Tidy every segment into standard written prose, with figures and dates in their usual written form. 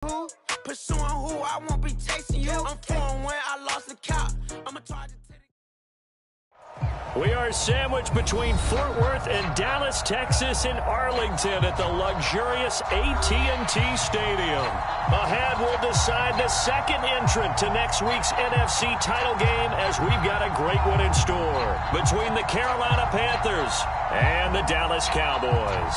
Pursuing who I won't be chasing you. I'm foreign when I lost the count. I'm a target. We are sandwiched between Fort Worth and Dallas, Texas, in Arlington at the luxurious AT&T Stadium. Ahead, we'll decide the second entrant to next week's NFC title game as we've got a great one in store between the Carolina Panthers and the Dallas Cowboys.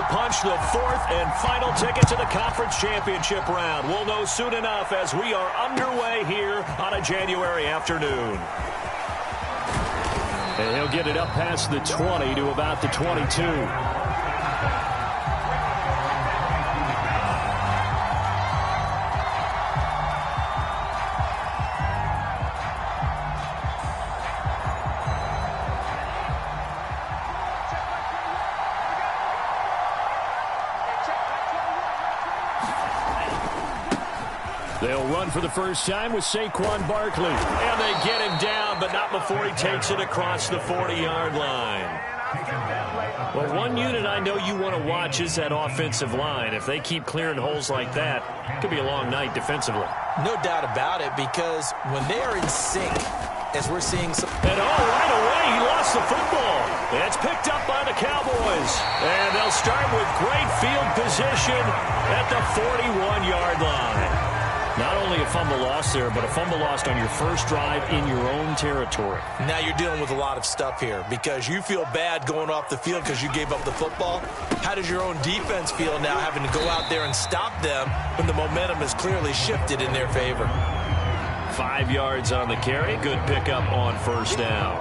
Punch the fourth and final ticket to the conference championship round. We'll know soon enough as we are underway here on a January afternoon. And he'll get it up past the 20 to about the 22. They'll run for the first time with Saquon Barkley. And they get him down, but not before he takes it across the 40-yard line. Well, one unit I know you want to watch is that offensive line. If they keep clearing holes like that, it could be a long night defensively. No doubt about it, because when they are in sync, as we're seeing some... And right away, he lost the football. It's picked up by the Cowboys. And they'll start with great field position at the 41-yard line. Not only a fumble lost there, but a fumble lost on your first drive in your own territory. Now you're dealing with a lot of stuff here because you feel bad going off the field because you gave up the football. How does your own defense feel now having to go out there and stop them when the momentum is clearly shifted in their favor? 5 yards on the carry. Good pickup on first down.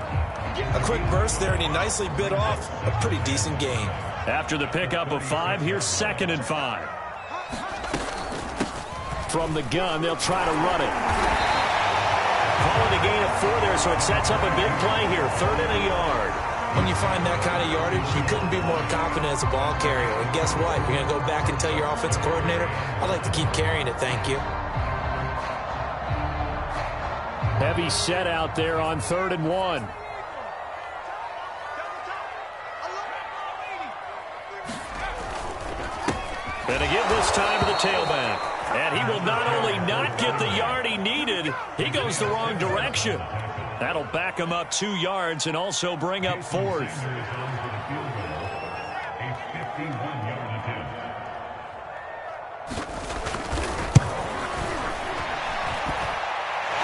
A quick burst there, and he nicely bit off a pretty decent gain. After the pickup of 5, here's 2nd and 5. From the gun, they'll try to run it. Calling a gain of 4 there, so it sets up a big play here. 3rd and a yard. When you find that kind of yardage, you couldn't be more confident as a ball carrier. And guess what? You're going to go back and tell your offensive coordinator, I'd like to keep carrying it, thank you. Heavy set out there on 3rd and 1. And again this time to the tailback. And he will not only not get the yard he needed, he goes the wrong direction. That'll back him up 2 yards and also bring up 4th.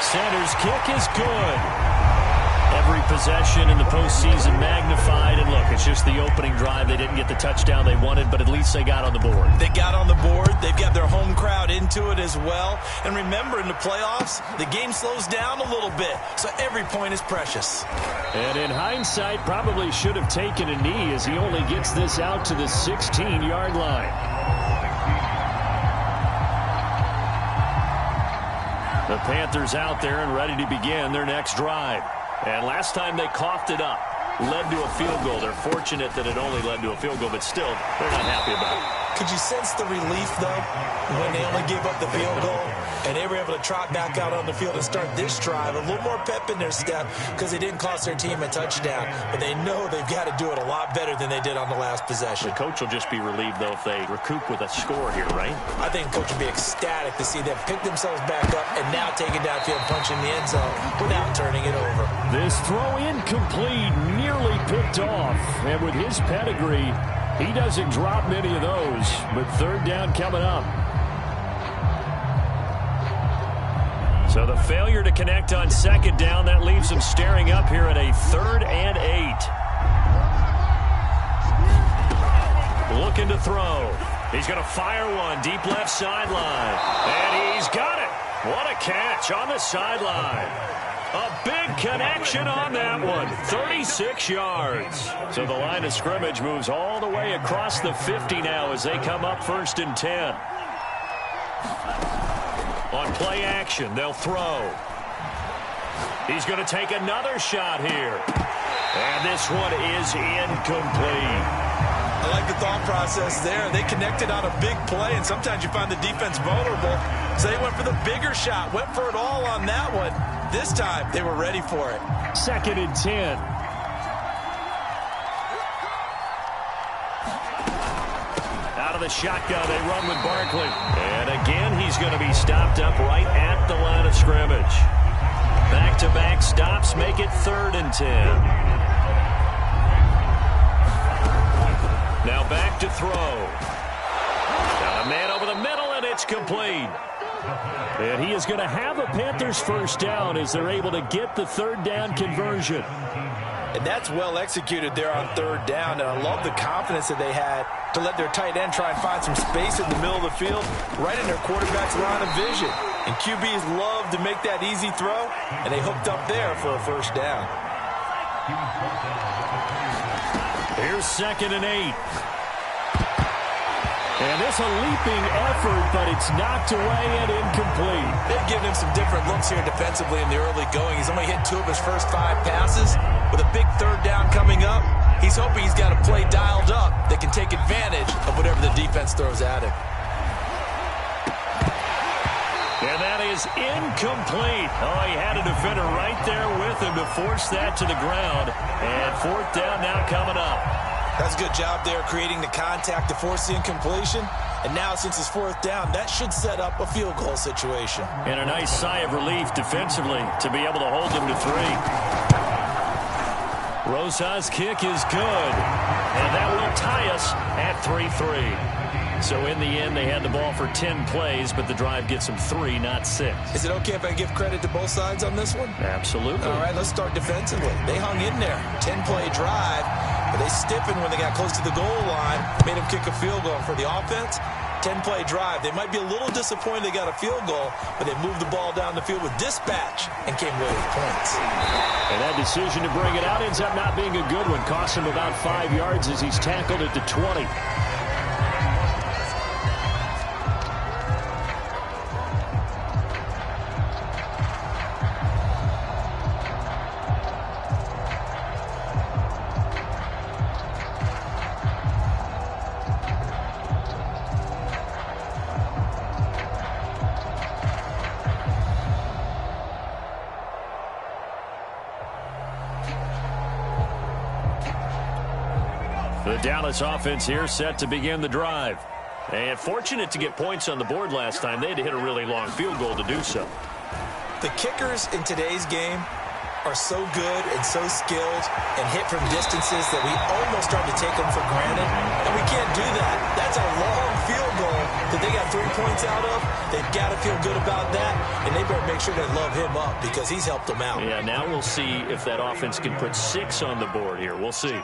Sanders' kick is good. Every possession in the postseason magnified. And look, it's just the opening drive. They didn't get the touchdown they wanted, but at least they got on the board. They got on the board. They've got their home crowd into it as well. And remember, in the playoffs, the game slows down a little bit, so every point is precious. And in hindsight, probably should have taken a knee as he only gets this out to the 16-yard line. The Panthers out there and ready to begin their next drive. And last time they coughed it up, led to a field goal. They're fortunate that it only led to a field goal, but still, they're not happy about it. Could you sense the relief, though, when they only gave up the field goal and they were able to trot back out on the field and start this drive? A little more pep in their step because they didn't cost their team a touchdown, but they know they've got to do it a lot better than they did on the last possession. The coach will just be relieved, though, if they recoup with a score here, right? I think the coach will be ecstatic to see them pick themselves back up and now take it downfield, punching the end zone without turning it over. This throw incomplete, nearly picked off, and with his pedigree, he doesn't drop many of those, but 3rd down coming up. So the failure to connect on 2nd down, that leaves him staring up here at a 3rd and 8. Looking to throw. He's going to fire one deep left sideline. And he's got it. What a catch on the sideline. A big connection on that one. 36 yards. So the line of scrimmage moves all the way across the 50 now as they come up 1st and 10. On play action, they'll throw. He's going to take another shot here. And this one is incomplete. I like the thought process there. They connected on a big play, and sometimes you find the defense vulnerable. So they went for the bigger shot, went for it all on that one. this time they were ready for it. 2nd and 10. Out of the shotgun, they run with Barkley. And again, he's going to be stopped up right at the line of scrimmage. Back-to-back stops make it 3rd and 10. Now back to throw. Got a man over the middle, and it's complete. And he is going to have a Panthers first down as they're able to get the 3rd down conversion. And that's well executed there on 3rd down, and I love the confidence that they had to let their tight end try and find some space in the middle of the field, right in their quarterback's line of vision. And QBs love to make that easy throw, and they hooked up there for a first down. Here's 2nd and 8. And this a leaping effort, but it's knocked away and incomplete. They've given him some different looks here defensively in the early going. He's only hit 2 of his first 5 passes. With a big 3rd down coming up, he's hoping he's got a play dialed up that can take advantage of whatever the defense throws at him. And that is incomplete. Oh, he had a defender right there with him to force that to the ground. And 4th down now coming up. That's a good job there creating the contact to force the incompletion. And now since it's 4th down, that should set up a field goal situation. And a nice sigh of relief defensively to be able to hold them to 3. Rosa's kick is good. And that will tie us at 3-3. So in the end, they had the ball for 10 plays, but the drive gets them 3, not 6. Is it okay if I give credit to both sides on this one? Absolutely. All right, let's start defensively. They hung in there. 10-play drive, but they stiffened when they got close to the goal line, made them kick a field goal. For the offense, 10-play drive. They might be a little disappointed they got a field goal, but they moved the ball down the field with dispatch and came away with points. And that decision to bring it out ends up not being a good one. Cost him about 5 yards as he's tackled at the 20. The Dallas offense here set to begin the drive. And fortunate to get points on the board last time. They had to hit a really long field goal to do so. The kickers in today's game are so good and so skilled and hit from distances that we almost start to take them for granted. And we can't do that. That's a long field goal that they got 3 points out of. They've got to feel good about that, and they better make sure they love him up because he's helped them out. Yeah, now we'll see if that offense can put 6 on the board here. We'll see.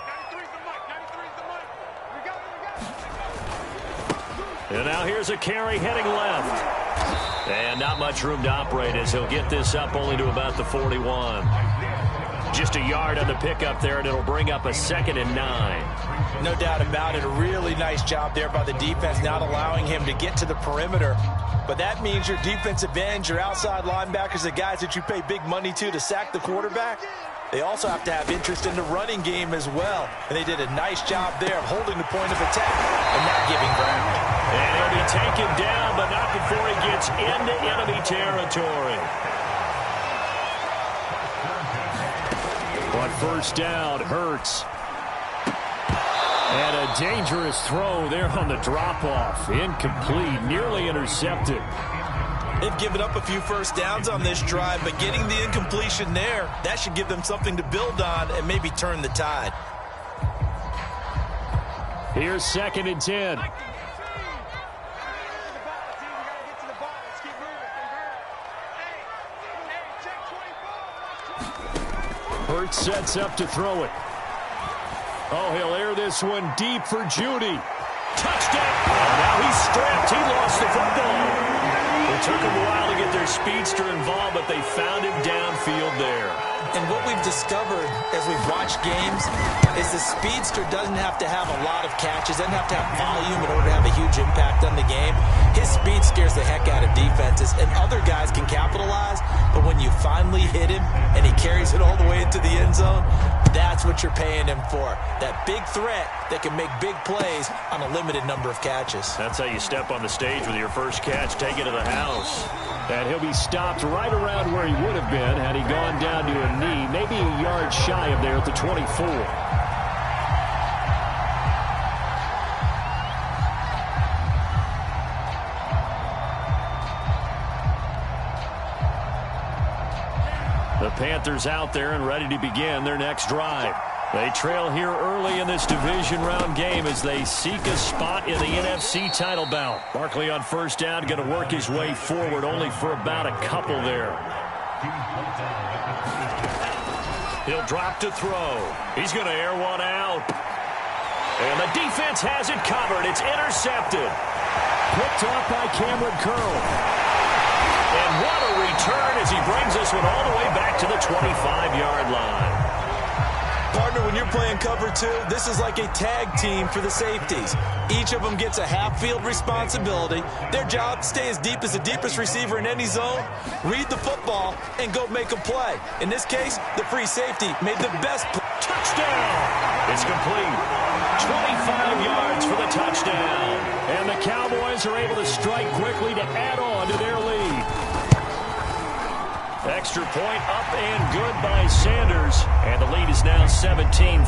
And now here's a carry heading left. And not much room to operate as he'll get this up only to about the 41. Just a yard on the pickup there, and it'll bring up a 2nd and 9. No doubt about it. A really nice job there by the defense, not allowing him to get to the perimeter. But that means your defensive ends, your outside linebackers, the guys that you pay big money to sack the quarterback, they also have to have interest in the running game as well. And they did a nice job there of holding the point of attack and not giving ground. And he'll be taken down, but not before he gets into enemy territory. On 1st down, Hurts. And a dangerous throw there on the drop-off. Incomplete, nearly intercepted. They've given up a few first downs on this drive, but getting the incompletion there, that should give them something to build on and maybe turn the tide. Here's 2nd and 10. Hurts sets up to throw it. Oh, he'll air this one deep for Judy. Touchdown! Now he's strapped. He lost the football. It took them a while to get their speedster involved, but they found him downfield there. And what we've discovered as we've watched games is the speedster doesn't have to have a lot of catches, doesn't have to have volume in order to have a huge impact on the game. His speed scares the heck out of defenses, and other guys can capitalize, but when you finally hit him and he carries it all the way into the end zone, That's what you're paying him for. That big threat that can make big plays on a limited number of catches. That's how you step on the stage with your first catch, take it to the house. And he'll be stopped right around where he would have been had he gone down to a knee, maybe a yard shy of there at the 24. The Panthers out there and ready to begin their next drive. They trail here early in this division round game as they seek a spot in the NFC title bout. Barkley on first down, going to work his way forward only for about a couple there. He'll drop to throw. He's going to air one out. And the defense has it covered. It's intercepted. Picked off by Cameron Curl. And what a return as he brings this one all the way back to the 25-yard line. Partner, when you're playing cover two, this is like a tag team for the safeties. Each of them gets a half-field responsibility. Their job, stay as deep as the deepest receiver in any zone, read the football, and go make a play. In this case, the free safety made the best play. Touchdown! It's complete. 25 yards for the touchdown. And the Cowboys are able to strike quickly to add on to their lead. Extra point up and good by Sanders. And the lead is now 17-3.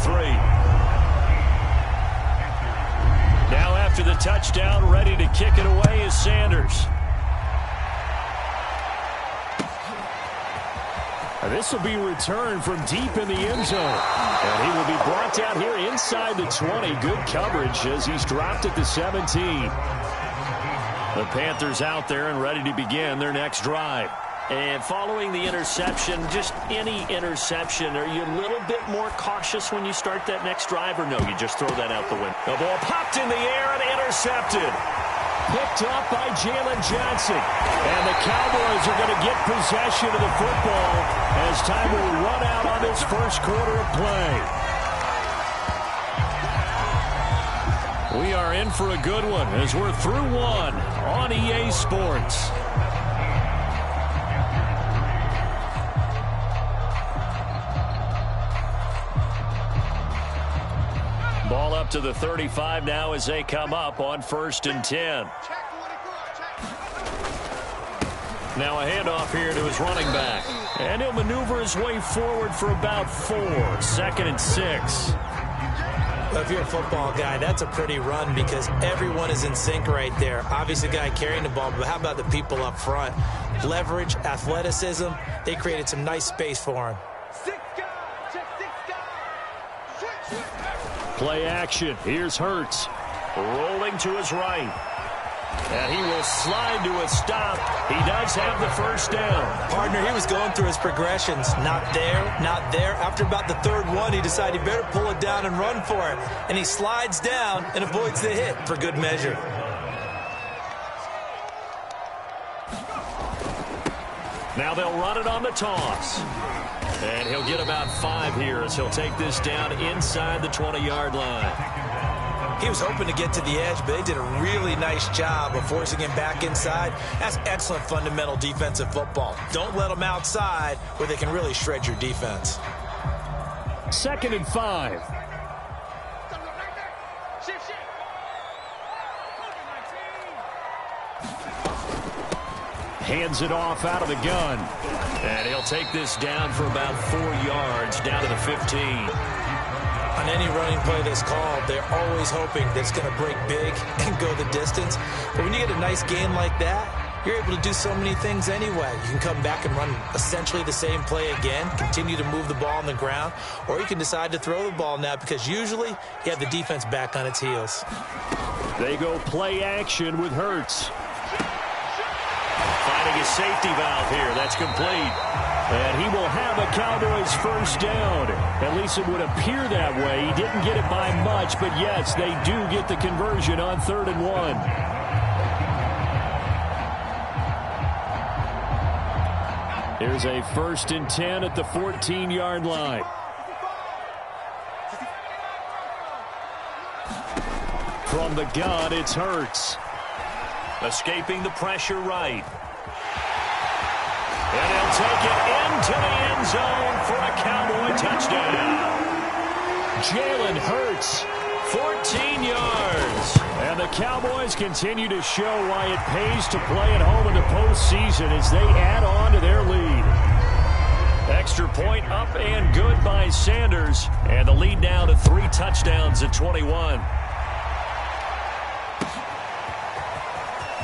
Now after the touchdown, ready to kick it away is Sanders. This will be returned from deep in the end zone. And he will be brought down here inside the 20. Good coverage as he's dropped at the 17. The Panthers out there and ready to begin their next drive. And following the interception, just any interception, are you a little bit more cautious when you start that next drive, or no, you just throw that out the window? The ball popped in the air and intercepted. Picked up by Jalen Johnson. And the Cowboys are going to get possession of the football as time will run out on this first quarter of play. We are in for a good one as we're through one on EA Sports. Ball up to the 35 now as they come up on 1st and 10. Now a handoff here to his running back. And he'll maneuver his way forward for about 4. 2nd and 6. Well, if you're a football guy, that's a pretty run because everyone is in sync right there. Obviously, the guy carrying the ball, but how about the people up front? Leverage, athleticism, they created some nice space for him. Play action. Here's Hurts. Rolling to his right. And he will slide to a stop. He does have the first down. Partner, he was going through his progressions. Not there, not there. After about the 3rd one, he decided he better pull it down and run for it. And he slides down and avoids the hit for good measure. Now they'll run it on the toss. And he'll get about 5 here as he'll take this down inside the 20-yard line. He was hoping to get to the edge, but they did a really nice job of forcing him back inside. That's excellent fundamental defensive football. Don't let them outside where they can really shred your defense. 2nd and 5. Hands it off out of the gun. And he'll take this down for about 4 yards, down to the 15. On any running play that's called, they're always hoping that it's going to break big and go the distance. But when you get a nice game like that, you're able to do so many things anyway. You can come back and run essentially the same play again, continue to move the ball on the ground, or you can decide to throw the ball now because usually you have the defense back on its heels. They go play action with Hurts. Finding a safety valve here. That's complete. And he will have a Cowboys first down. At least it would appear that way. He didn't get it by much, but yes, they do get the conversion on 3rd and 1. Here's a 1st and 10 at the 14-yard line. From the gun, it's Hurts. Escaping the pressure right. And he'll take it into the end zone for a Cowboy touchdown. Jalen Hurts, 14 yards. And the Cowboys continue to show why it pays to play at home in the postseason as they add on to their lead. Extra point up and good by Sanders. And the lead now to 3 touchdowns at 21.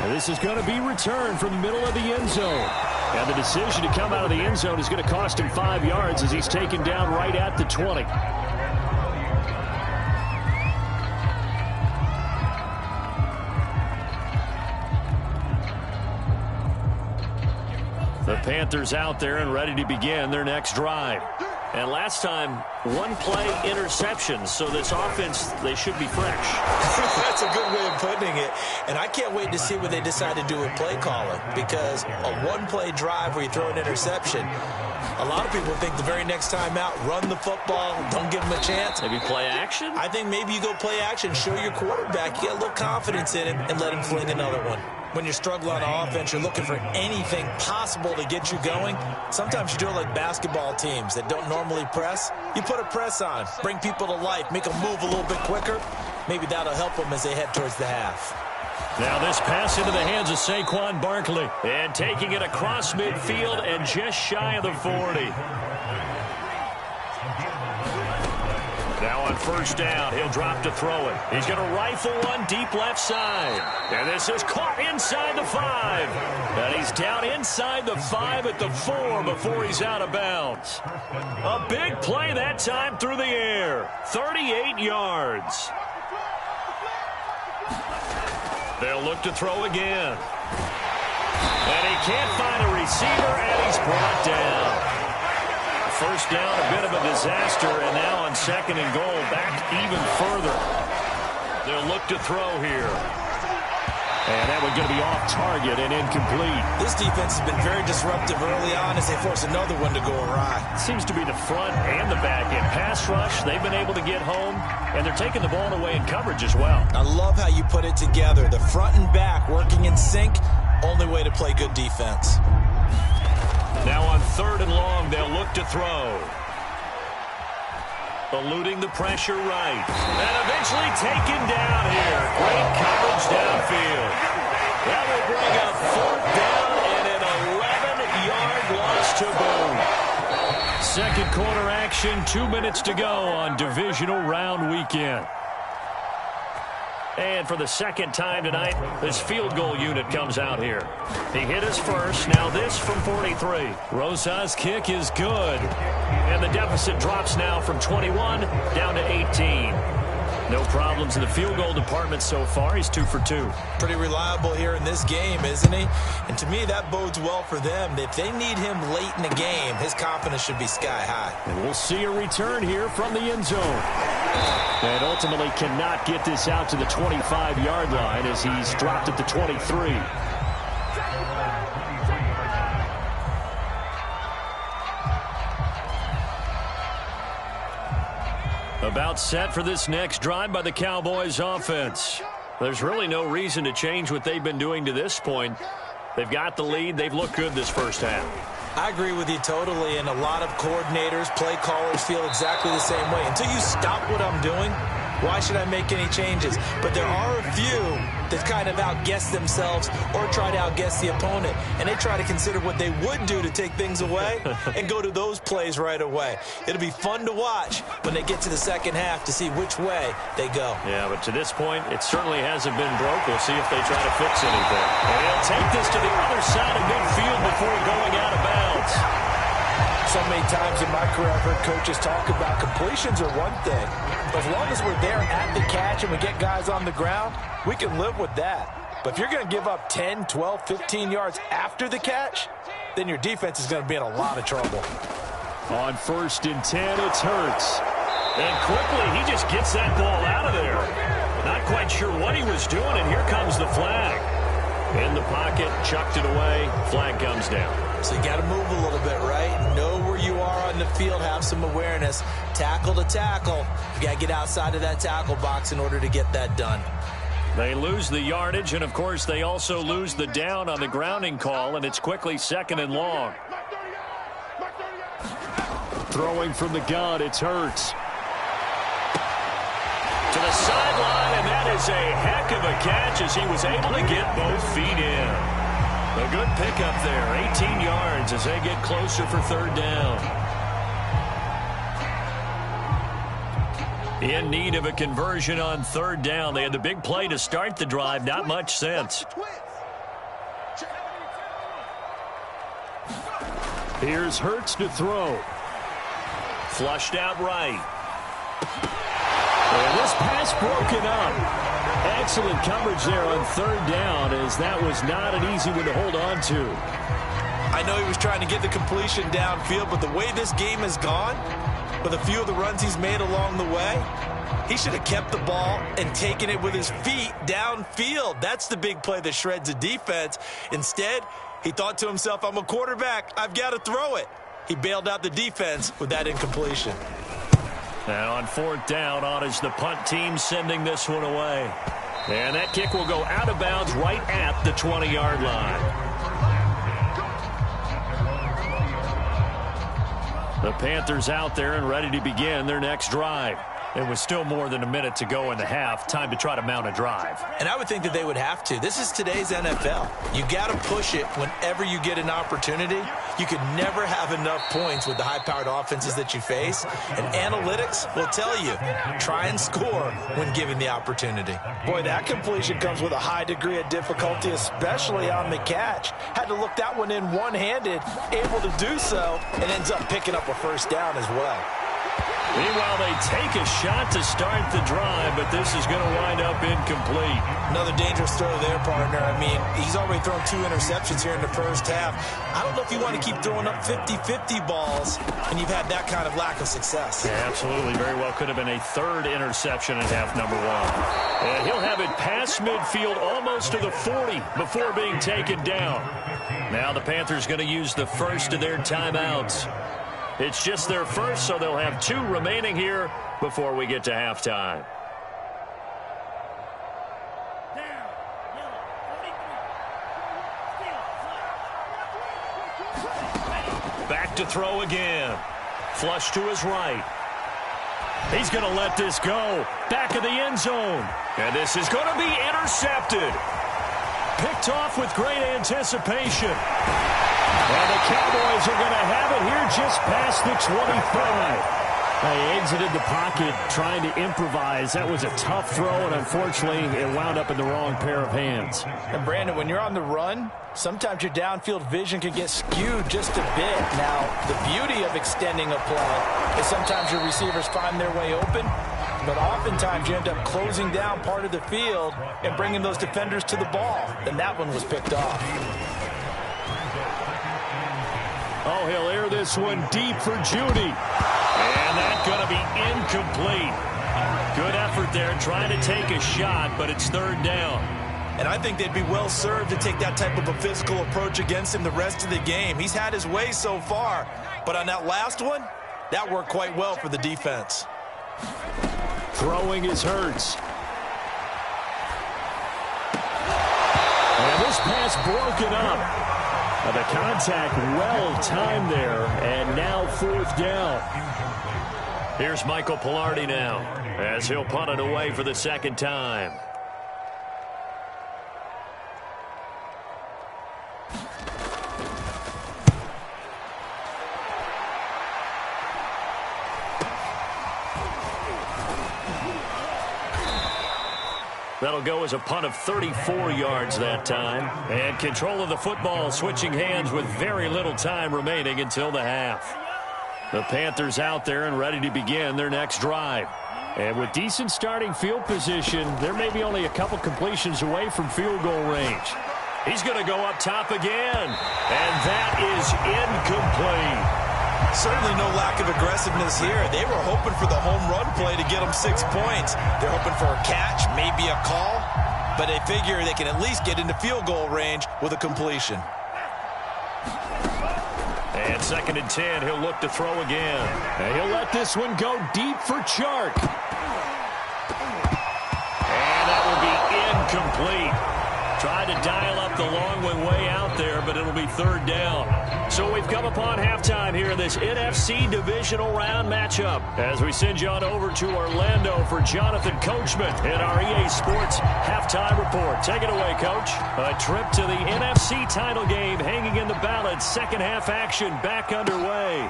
And this is going to be returned from the middle of the end zone. And the decision to come out of the end zone is going to cost him 5 yards as he's taken down right at the 20. The Panthers out there and ready to begin their next drive. And last time, one play interception, so this offense, they should be fresh. That's a good way of putting it. And I can't wait to see what they decide to do with play calling, because a one-play drive where you throw an interception, a lot of people think the very next time out, run the football, don't give them a chance. Maybe play action? I think maybe you go play action, show your quarterback, you get a little confidence in him, and let him fling another one. When you're struggling on offense, you're looking for anything possible to get you going. Sometimes you do it like basketball teams that don't normally press. You put a press on, bring people to life, make them move a little bit quicker. Maybe that'll help them as they head towards the half. Now this pass into the hands of Saquon Barkley. And taking it across midfield and just shy of the 40. Now on first down, he'll drop to throw it. He's going to rifle one deep left side. And this is caught inside the 5. And he's down inside the 5 at the 4 before he's out of bounds. A big play that time through the air. 38 yards. They'll look to throw again. And he can't find a receiver, and he's brought down. First down, a bit of a disaster, and now on second and goal, back even further. They'll look to throw here. And that one's going to be off target and incomplete. This defense has been very disruptive early on as they force another one to go awry. Seems to be the front and the back end. Pass rush, they've been able to get home, and they're taking the ball away in coverage as well. I love how you put it together. The front and back working in sync, only way to play good defense. Now on third and long, they'll look to throw. Eluding the pressure right. And eventually taken down here. Great coverage downfield. That will bring up fourth down and an 11-yard loss to boot. Second quarter action, 2 minutes to go on divisional round weekend. And for the second time tonight, this field goal unit comes out here. He hit his first. Now this from 43. Rosa's kick is good. And the deficit drops now from 21 down to 18. No problems in the field goal department so far. He's 2 for 2. Pretty reliable here in this game, isn't he? And to me, that bodes well for them. If they need him late in the game, his confidence should be sky high. And we'll see a return here from the end zone. And ultimately cannot get this out to the 25-yard line as he's dropped at the 23. About set for this next drive by the Cowboys offense. There's really no reason to change what they've been doing to this point. They've got the lead. They've looked good this first half. I agree with you totally, and a lot of coordinators, play callers feel exactly the same way. Until you stop what I'm doing, why should I make any changes? But there are a few that kind of outguess themselves or try to outguess the opponent, and they try to consider what they would do to take things away and go to those plays right away. It'll be fun to watch when they get to the second half to see which way they go. Yeah, but to this point, it certainly hasn't been broke. We'll see if they try to fix anything. And he'll take this to the other side of midfield before going out of bounds. So many times in my career I've heard coaches talk about completions are one thing. As long as we're there at the catch and we get guys on the ground, we can live with that. But if you're going to give up 10, 12, 15 yards after the catch, then your defense is going to be in a lot of trouble. On 1st and 10, it's Hurts. And quickly, he just gets that ball out of there. Not quite sure what he was doing, and here comes the flag. In the pocket, chucked it away, flag comes down. So you got to move a little bit, right? Know where you are on the field, have some awareness. Tackle to tackle. You got to get outside of that tackle box in order to get that done. They lose the yardage, and of course they also lose the down on the grounding call, and it's quickly 2nd and long. Throwing from the gun, it's Hurts. the sideline, and that is a heck of a catch as he was able to get both feet in. A good pickup there, 18 yards as they get closer for third down. In need of a conversion on third down. They had the big play to start the drive, not much sense. Here's Hurts to throw. Flushed out right. And this pass broken up. Excellent coverage there on third down, as that was not an easy one to hold on to. I know he was trying to get the completion downfield, but the way this game has gone, with a few of the runs he's made along the way, he should have kept the ball and taken it with his feet downfield. That's the big play that shreds the defense. Instead, he thought to himself, I'm a quarterback, I've got to throw it. He bailed out the defense with that incompletion. And on fourth down, on is the punt team sending this one away. And that kick will go out of bounds right at the 20-yard line. The Panthers out there and ready to begin their next drive. It was still more than a minute to go in the half. Time to try to mount a drive. And I would think that they would have to. This is today's NFL. You got to push it whenever you get an opportunity. You could never have enough points with the high-powered offenses that you face. And analytics will tell you, try and score when given the opportunity. Boy, that completion comes with a high degree of difficulty, especially on the catch. Had to look that one in one-handed, able to do so, and ends up picking up a first down as well. Meanwhile, they take a shot to start the drive, but this is going to wind up incomplete. Another dangerous throw there, partner. I mean, he's already thrown 2 interceptions here in the first half. I don't know if you want to keep throwing up 50-50 balls, and you've had that kind of lack of success. Yeah, absolutely. Very well could have been a third interception in half number 1. And he'll have it past midfield almost to the 40 before being taken down. Now the Panthers going to use the first of their timeouts. It's just their first, so they'll have 2 remaining here before we get to halftime. Back to throw again. Flush to his right. He's going to let this go. Back of the end zone. And this is going to be intercepted. Picked off with great anticipation. And the Cowboys are going to have it here just past the 25. They exited the pocket trying to improvise. That was a tough throw, and unfortunately, it wound up in the wrong pair of hands. And, Brandon, when you're on the run, sometimes your downfield vision can get skewed just a bit. Now, the beauty of extending a play is sometimes your receivers find their way open, but oftentimes you end up closing down part of the field and bringing those defenders to the ball. And that one was picked off. Oh, he'll air this one deep for Judy. And that's going to be incomplete. Good effort there trying to take a shot, but it's third down. And I think they'd be well served to take that type of a physical approach against him the rest of the game. He's had his way so far, but on that last one, that worked quite well for the defense. Throwing is Hurts. And this pass broken up. The contact well timed there, and now fourth down. Here's Michael Pilardi now, as he'll punt it away for the second time. That'll go as a punt of 34 yards that time. And control of the football switching hands with very little time remaining until the half. The Panthers out there and ready to begin their next drive. And with decent starting field position, there may be only a couple completions away from field goal range. He's going to go up top again. And that is incomplete. Certainly no lack of aggressiveness here. They were hoping for the home run play to get them 6 points. They're hoping for a catch, maybe a call, but they figure they can at least get into field goal range with a completion. And 2nd and 10, he'll look to throw again. And he'll let this one go deep for Chark. And that will be incomplete. Tried to dial up the long way out there, but it'll be third down. So we've come upon halftime here in this NFC divisional round matchup as we send you on over to Orlando for Jonathan Coachman in our EA Sports halftime report. Take it away, Coach. A trip to the NFC title game hanging in the balance. Second half action back underway.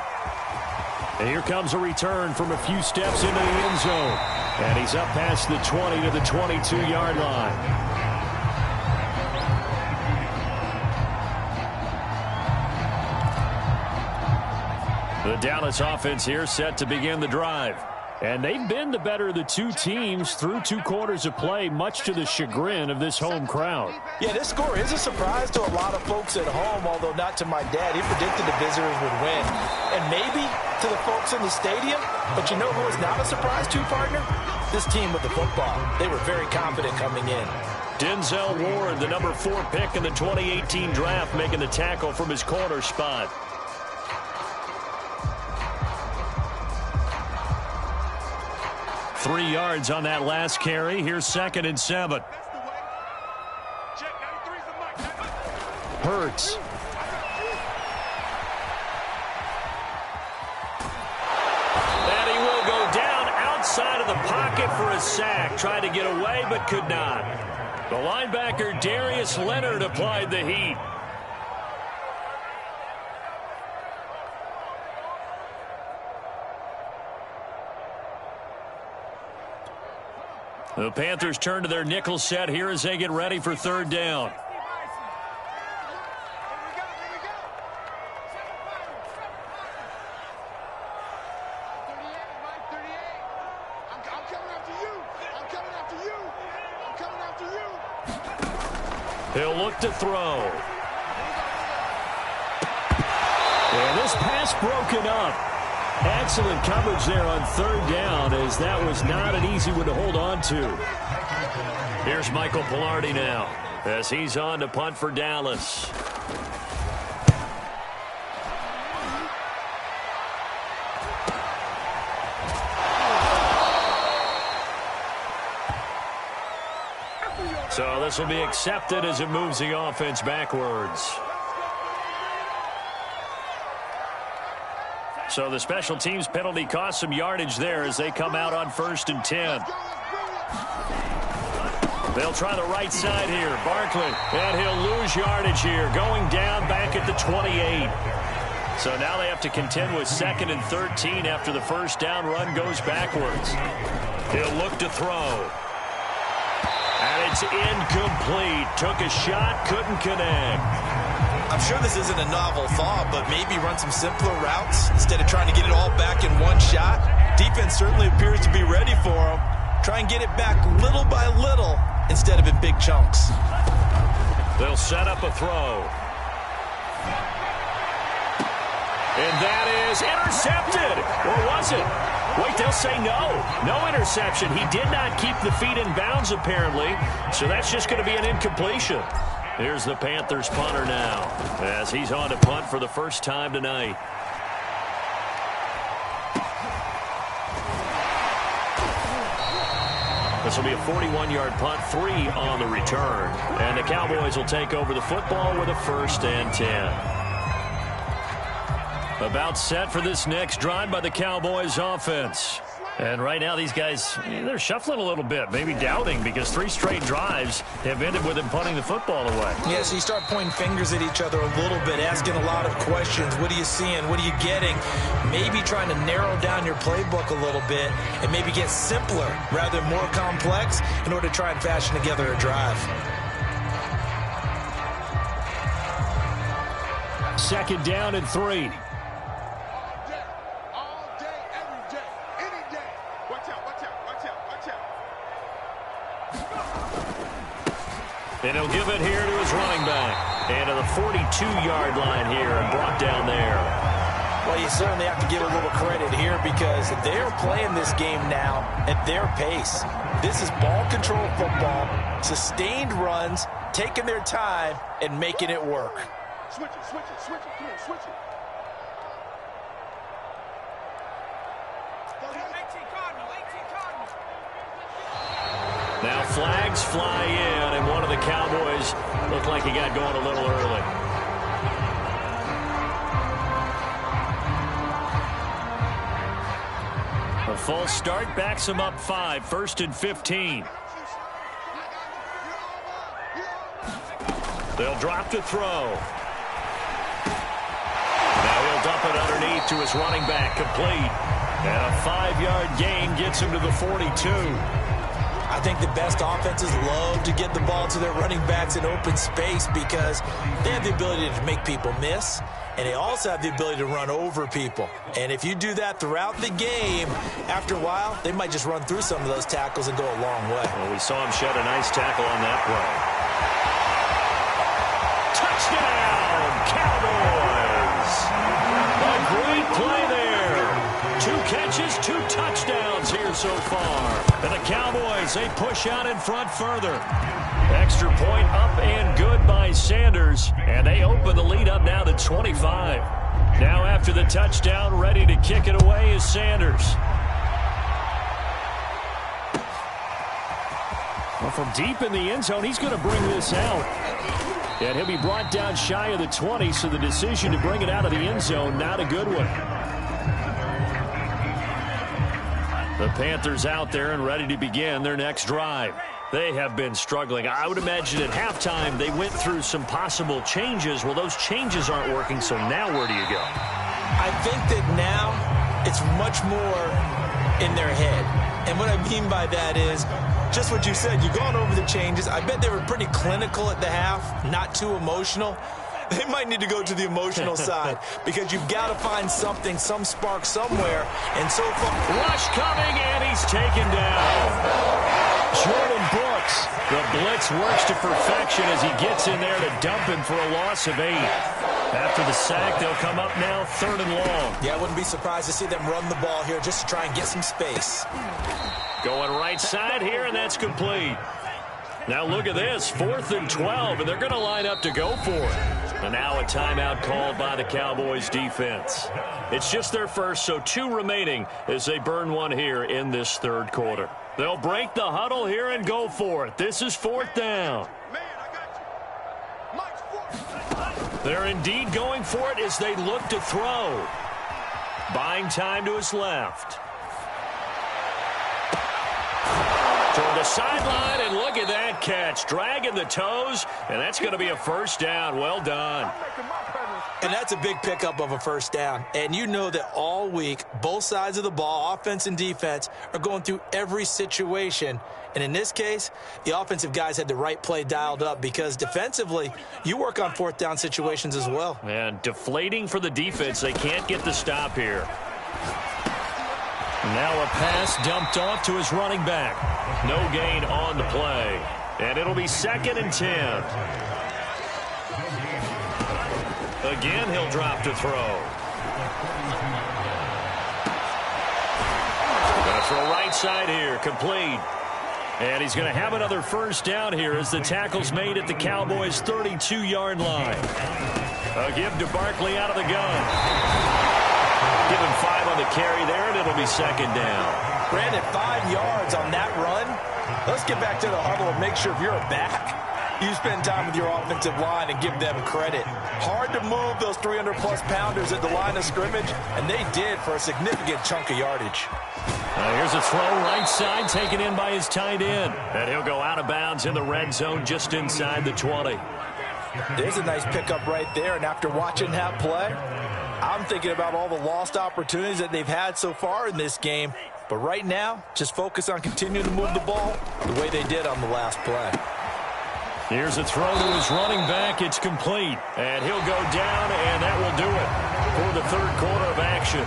And here comes a return from a few steps into the end zone. And he's up past the 20 to the 22-yard line. The Dallas offense here set to begin the drive. And they've been the better of the two teams through 2 quarters of play, much to the chagrin of this home crowd. Yeah, this score is a surprise to a lot of folks at home, although not to my dad. He predicted the visitors would win. And maybe to the folks in the stadium. But you know who is not a surprise to, partner? This team with the football. They were very confident coming in. Denzel Ward, the number 4 pick in the 2018 draft, making the tackle from his corner spot. Three yards on that last carry. Here's 2nd and 7. Hurts. And he will go down outside of the pocket for a sack. Tried to get away but could not. The linebacker Darius Leonard applied the heat. The Panthers turn to their nickel set here as they get ready for third down. He'll look to throw. And this pass broken up. Excellent coverage there on third down, as that was not an easy one to hold on to. Here's Michael Pilardi now as he's on to punt for Dallas. So this will be accepted as it moves the offense backwards. So the special teams penalty cost some yardage there as they come out on 1st and 10. They'll try the right side here. Barkley, and he'll lose yardage here, going down back at the 28. So now they have to contend with 2nd and 13 after the first down run goes backwards. He'll look to throw. And it's incomplete. Took a shot, couldn't connect. I'm sure this isn't a novel thought, but maybe run some simpler routes instead of trying to get it all back in one shot. Defense certainly appears to be ready for him. Try and get it back little by little instead of in big chunks. They'll set up a throw. And that is intercepted. Or was it? Wait, they'll say no. No interception. He did not keep the feet in bounds, apparently. So that's just going to be an incompletion. Here's the Panthers punter now as he's on to punt for the first time tonight. This will be a 41-yard punt, 3 on the return. And the Cowboys will take over the football with a 1st and 10. About set for this next drive by the Cowboys offense. And right now these guys, they're shuffling a little bit, maybe doubting, because 3 straight drives have ended with them punting the football away. Yeah, so you start pointing fingers at each other a little bit, asking a lot of questions. What are you seeing? What are you getting? Maybe trying to narrow down your playbook a little bit and maybe get simpler rather than more complex in order to try and fashion together a drive. 2nd down and 3. And he'll give it here to his running back. And to the 42-yard line here and brought down there. Well, you certainly have to give a little credit here because they're playing this game now at their pace. This is ball control football, sustained runs, taking their time, and making it work. Switch it, switch it, switch it. Come on, switch it. Now flags fly in, and one of the Cowboys looked like he got going a little early. A false start backs him up 5, 1st and 15. They'll drop to throw. Now he'll dump it underneath to his running back, complete. And a 5-yard gain gets him to the 42. I think the best offenses love to get the ball to their running backs in open space because they have the ability to make people miss, and they also have the ability to run over people. And if you do that throughout the game, after a while, they might just run through some of those tackles and go a long way. Well, we saw him shed a nice tackle on that play. Touchdown, Cowboys! A great play there. 2 catches, 2 touchdowns here so far. And the Cowboys, they push out in front further. Extra point up and good by Sanders. And they open the lead up now to 25. Now after the touchdown, ready to kick it away is Sanders. Well, from deep in the end zone, he's going to bring this out. And he'll be brought down shy of the 20, so the decision to bring it out of the end zone, not a good one. The Panthers out there and ready to begin their next drive. They have been struggling. I would imagine at halftime they went through some possible changes. Well, those changes aren't working, so now where do you go? I think that now it's much more in their head. And what I mean by that is just what you said. You've gone over the changes. I bet they were pretty clinical at the half, not too emotional. They might need to go to the emotional side because you've got to find something, some spark somewhere. And so far, rush coming, and he's taken down. Jordan Brooks. The blitz works to perfection as he gets in there to dump him for a loss of 8. After the sack, they'll come up now 3rd and long. Yeah, I wouldn't be surprised to see them run the ball here just to try and get some space. Going right side here, and that's complete. Now look at this, 4th and 12, and they're going to line up to go for it. And now a timeout called by the Cowboys defense. It's just their first, so 2 remaining as they burn one here in this 3rd quarter. They'll break the huddle here and go for it. This is 4th down. They're indeed going for it as they look to throw. Buying time to his left. Toward the sideline, and look at that catch. Dragging the toes, and that's going to be a 1st down. Well done. And that's a big pickup of a 1st down. And you know that all week, both sides of the ball, offense and defense, are going through every situation. And in this case, the offensive guys had the right play dialed up because defensively, you work on 4th down situations as well. And deflating for the defense. They can't get the stop here. Now a pass dumped off to his running back. No gain on the play. And it'll be 2nd and 10. Again, he'll drop to throw. Going to throw right side here, complete. And he's going to have another 1st down here as the tackle's made at the Cowboys' 32-yard line. A give to Barkley out of the gun. Give him 5 on the carry there, and it'll be 2nd down. Brandon, 5 yards on that run. Let's get back to the huddle and make sure if you're a back, you spend time with your offensive line and give them credit. Hard to move those 300-plus pounders at the line of scrimmage, and they did for a significant chunk of yardage. Here's a throw right side taken in by his tight end. And he'll go out of bounds in the red zone just inside the 20. There's a nice pickup right there, and after watching that play, I'm thinking about all the lost opportunities that they've had so far in this game. But right now, just focus on continuing to move the ball the way they did on the last play. Here's a throw to his running back. It's complete. And he'll go down, and that will do it for the 3rd quarter of action.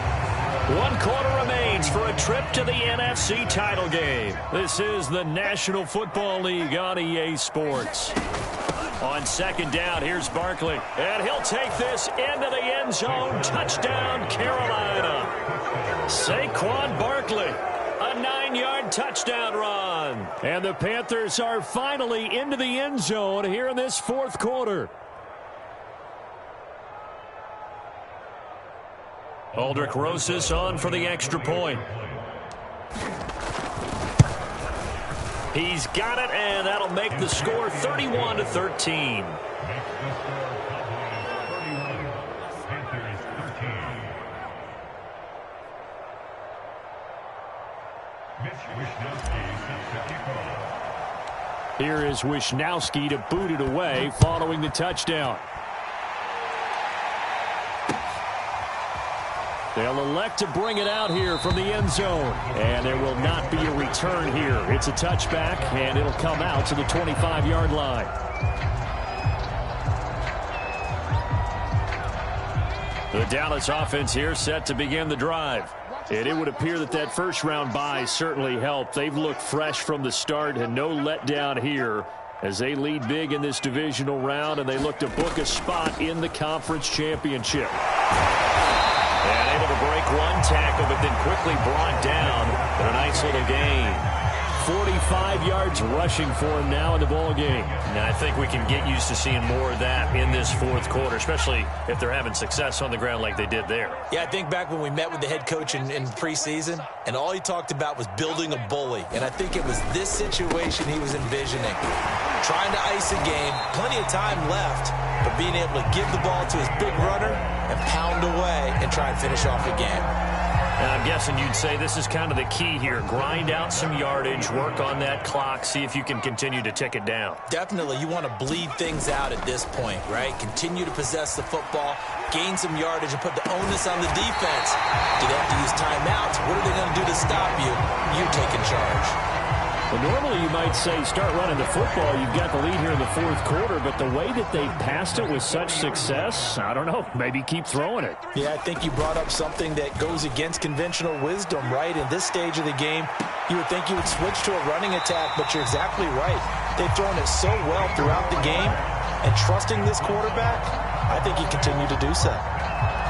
1 quarter remains for a trip to the NFC title game. This is the National Football League on EA Sports. On 2nd down, here's Barkley. And he'll take this into the end zone. Touchdown, Carolina. Saquon Barkley. A 9-yard touchdown run. And the Panthers are finally into the end zone here in this 4th quarter. Aldrich Rosas on for the extra point. He's got it, and that'll make the score 31-13. Here is Wisnowski to boot it away following the touchdown. They'll elect to bring it out here from the end zone. And there will not be a return here. It's a touchback, and it'll come out to the 25-yard line. The Dallas offense here set to begin the drive. And it would appear that that first-round bye certainly helped. They've looked fresh from the start and no letdown here as they lead big in this divisional round, and they look to book a spot in the conference championship. And able to break one tackle, but then quickly brought down. But a nice little gain. 45 yards rushing for him now in the ball game. Now, I think we can get used to seeing more of that in this fourth quarter, especially if they're having success on the ground like they did there. Yeah, I think back when we met with the head coach in preseason, and all he talked about was building a bully. And I think it was this situation he was envisioning. Trying to ice a game, plenty of time left, but being able to give the ball to his big runner and pound away and try and finish off a game. And I'm guessing you'd say this is kind of the key here. Grind out some yardage, work on that clock, see if you can continue to tick it down. Definitely, you want to bleed things out at this point, right? Continue to possess the football, gain some yardage, and put the onus on the defense. Do they have to use timeouts? What are they going to do to stop you? You taking charge. Well, normally you might say start running the football. You've got the lead here in the fourth quarter, but the way that they passed it with such success, I don't know, maybe keep throwing it. Yeah, I think you brought up something that goes against conventional wisdom, right? In this stage of the game, you would think you would switch to a running attack, but you're exactly right. They've thrown it so well throughout the game, and trusting this quarterback, I think he continued to do so.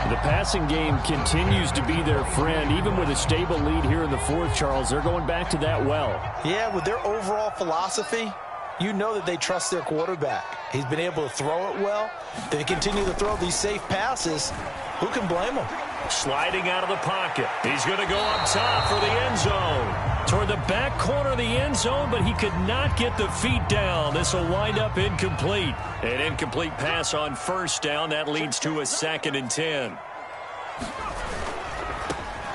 The passing game continues to be their friend. Even with a stable lead here in the fourth, Charles, they're going back to that well. Yeah, with their overall philosophy, you know that they trust their quarterback. He's been able to throw it well. They continue to throw these safe passes. Who can blame them? Sliding out of the pocket. He's going to go up top for the end zone. Toward the back corner of the end zone, but he could not get the feet down. This will wind up incomplete. An incomplete pass on first down. That leads to a 2nd and 10.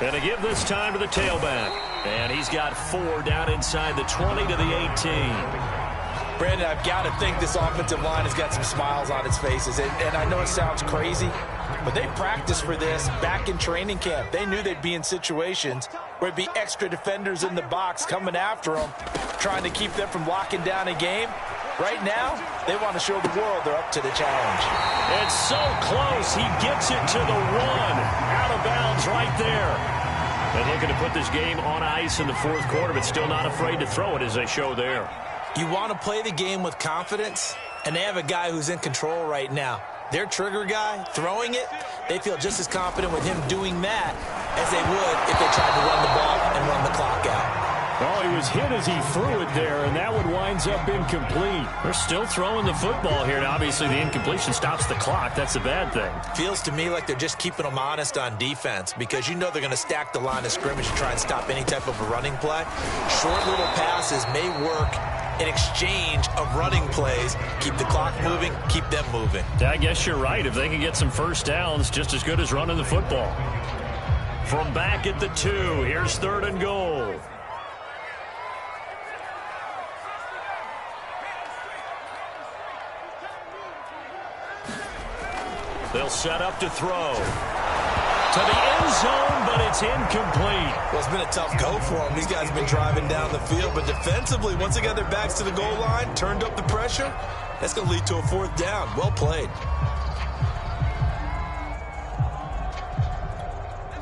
Going to give this time to the tailback. And he's got 4 down inside the 20 to the 18. Brandon, I've got to think this offensive line has got some smiles on its faces. And I know it sounds crazy, but they practiced for this back in training camp. They knew they'd be in situations where it'd be extra defenders in the box coming after them, trying to keep them from locking down a game. Right now, they want to show the world they're up to the challenge. It's so close. He gets it to the 1. Out of bounds right there. And looking to put this game on ice in the fourth quarter, but still not afraid to throw it as they show there. You want to play the game with confidence, and they have a guy who's in control right now. Their trigger guy, throwing it, they feel just as confident with him doing that as they would if they tried to run the ball and run the clock out. Well, he was hit as he threw it there, and that one winds up incomplete. They're still throwing the football here, and obviously the incompletion stops the clock. That's a bad thing. Feels to me like they're just keeping them honest on defense because you know they're going to stack the line of scrimmage to try and stop any type of a running play. Short little passes may work in exchange of running plays. Keep the clock moving, keep them moving. I guess you're right. If they can get some first downs, just as good as running the football. From back at the 2, here's 3rd and goal. They'll set up to throw. To the end zone, but it's incomplete. Well, it's been a tough go for them. These guys have been driving down the field, but defensively, once they got their backs to the goal line, turned up the pressure, that's going to lead to a 4th down. Well played.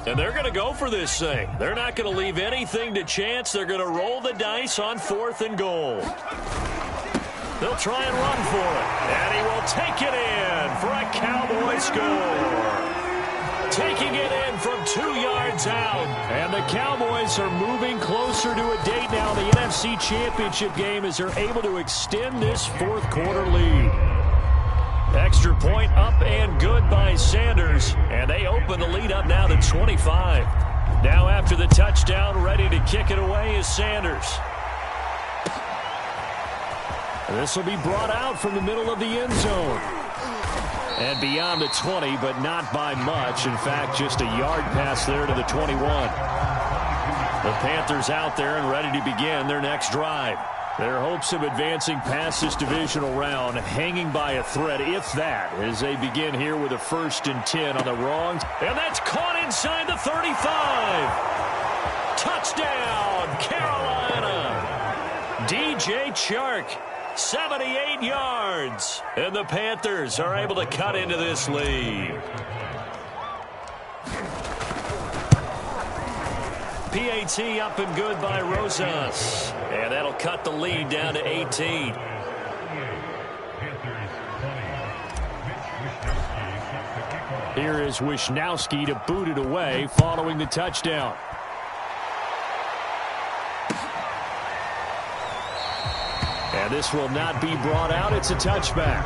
And they're going to go for this thing. They're not going to leave anything to chance. They're going to roll the dice on 4th and goal. They'll try and run for it. And he will take it in for a Cowboy score. Taking it in from 2 yards out. And the Cowboys are moving closer to a date now in the NFC Championship game as they're able to extend this fourth quarter lead. Extra point up and good by Sanders. And they open the lead up now to 25. Now after the touchdown, ready to kick it away is Sanders. This will be brought out from the middle of the end zone. And beyond the 20, but not by much. In fact, just a yard pass there to the 21. The Panthers out there and ready to begin their next drive. Their hopes of advancing past this divisional round hanging by a thread, if that, as they begin here with a 1st and 10 on the wrongs. And that's caught inside the 35. Touchdown, Carolina. DJ Chark, 78 yards. And the Panthers are able to cut into this lead. PAT up and good by Rosas. And that'll cut the lead down to 18. Here is Wisnowski to boot it away following the touchdown. And this will not be brought out. It's a touchback.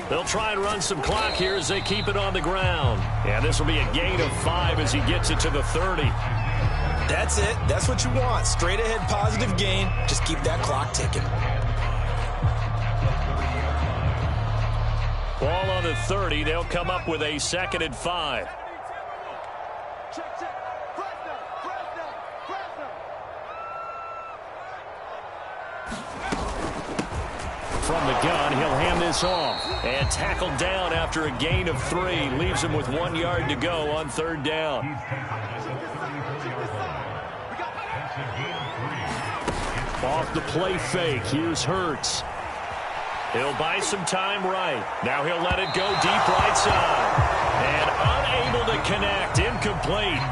They'll try and run some clock here as they keep it on the ground. And this will be a gain of 5 as he gets it to the 30. That's it. That's what you want. Straight ahead positive gain. Just keep that clock ticking. Ball on the 30. They'll come up with a 2nd and 5. From the gun, he'll hand this off. And tackled down after a gain of 3. Leaves him with 1 yard to go on 3rd down. Off the play fake. Here's Hurts. He'll buy some time right. Now he'll let it go deep right side. And unable to connect. Incomplete.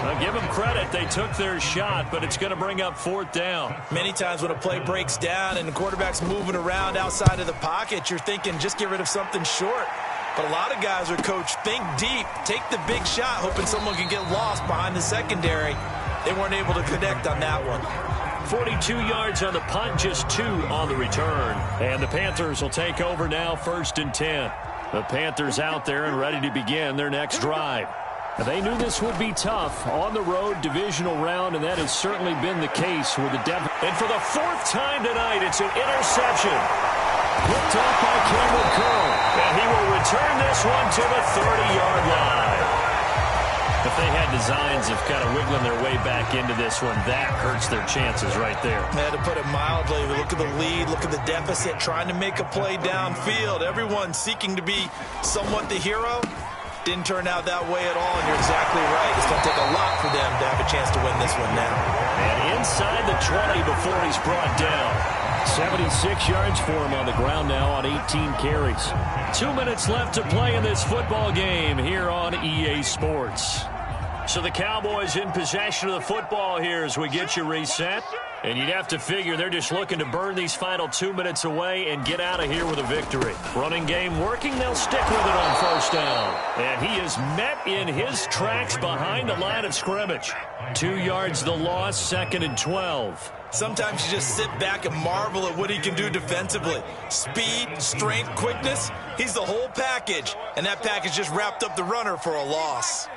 I'll give them credit. They took their shot, but it's going to bring up 4th down. Many times when a play breaks down and the quarterback's moving around outside of the pocket, you're thinking just get rid of something short. But a lot of guys are coached, think deep, take the big shot, hoping someone can get lost behind the secondary. They weren't able to connect on that one. 42 yards on the punt, just 2 on the return. And the Panthers will take over now, 1st and 10. The Panthers out there and ready to begin their next drive. They knew this would be tough on the road, divisional round, and that has certainly been the case with the Devils. And for the 4th time tonight, it's an interception. Picked off by Cameron Curl. And he will return this one to the 30-yard line. If they had designs of kind of wiggling their way back into this one, that hurts their chances right there. Yeah, to put it mildly, look at the lead, look at the deficit, trying to make a play downfield. Everyone seeking to be somewhat the hero. Didn't turn out that way at all, and you're exactly right. It's going to take a lot for them to have a chance to win this one now. And inside the 20 before he's brought down. 76 yards for him on the ground now on 18 carries. 2 minutes left to play in this football game here on EA Sports. So the Cowboys in possession of the football here as we get you reset. And you'd have to figure they're just looking to burn these final 2 minutes away and get out of here with a victory. Running game working, they'll stick with it on 1st down. And he is met in his tracks behind the line of scrimmage. 2 yards the loss, 2nd and 12. Sometimes you just sit back and marvel at what he can do defensively. Speed, strength, quickness, he's the whole package. And that package just wrapped up the runner for a loss.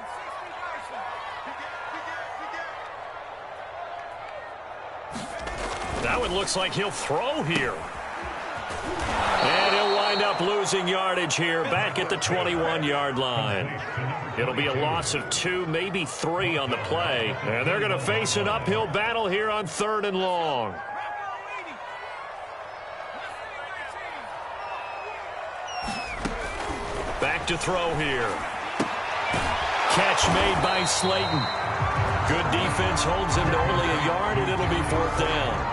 That one looks like he'll throw here. And he'll wind up losing yardage here back at the 21-yard line. It'll be a loss of 2, maybe 3 on the play. And they're going to face an uphill battle here on 3rd and long. Back to throw here. Catch made by Slayton. Good defense holds him to only a yard, and it'll be 4th down.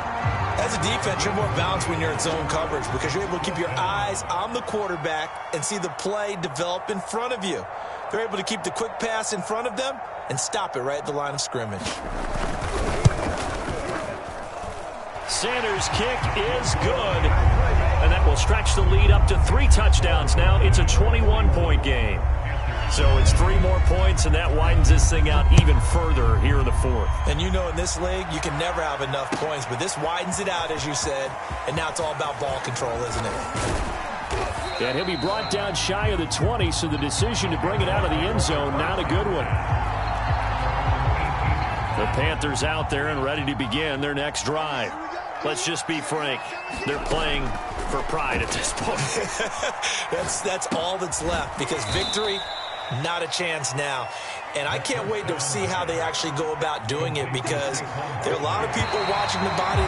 As a defense, you're more balanced when you're in zone coverage because you're able to keep your eyes on the quarterback and see the play develop in front of you. They're able to keep the quick pass in front of them and stop it right at the line of scrimmage. Sanders' kick is good, and that will stretch the lead up to 3 touchdowns now. It's a 21-point game. So it's 3 more points, and that widens this thing out even further here in the 4th. And you know in this league, you can never have enough points, but this widens it out, as you said, and now it's all about ball control, isn't it? And he'll be brought down shy of the 20, so the decision to bring it out of the end zone, not a good one. The Panthers out there and ready to begin their next drive. Let's just be frank. They're playing for pride at this point. That's all that's left, because victory, not a chance now. And I can't wait to see how they actually go about doing it, because there are a lot of people watching the body